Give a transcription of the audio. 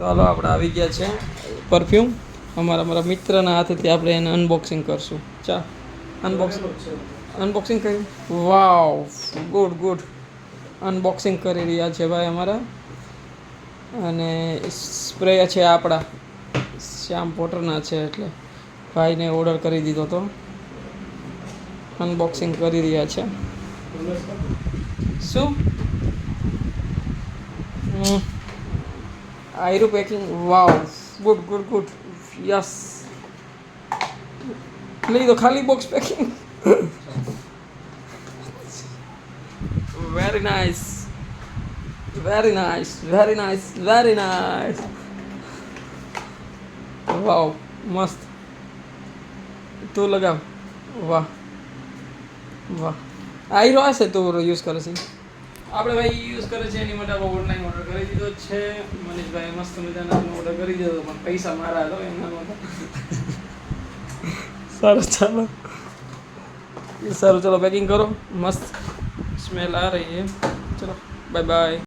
તો હાલો આપણે આવી ગયા છે પરફ્યુમ અમારા મિત્રના હાથેથી આપણે એને અનબોક્સિંગ કરશું. ચા અનબોક્સિંગ કર્યું. વાવ, ગુડ. અનબોક્સિંગ કરી રહ્યા છે ભાઈ અમારા. અને સ્પ્રે છે આપણા શ્યામ પોટરના છે, એટલે ભાઈને ઓર્ડર કરી દીધો તો અનબોક્સિંગ કરી રહ્યા છે. શું આયરું પેકિંગ. Wow, good. યસ, લઈ દો ખાલી box packing. Very nice. Wow, મસ્ત. તું લગાવ. વાહ. આયરો હશે તું યુઝ કરે છે. આપણે ભાઈ યુઝ કરે છે એની માટે આપણે ઓનલાઈન ઓર્ડર કરી દીધો છે. મનીષભાઈ મસ્ત મજાનો ઓર્ડર કરી દીધો, પણ પૈસા મારા હતો એમના માટે. સારું ચલો પેકિંગ કરો. મસ્ત સ્મેલ આ રહી है. ચલો બાય.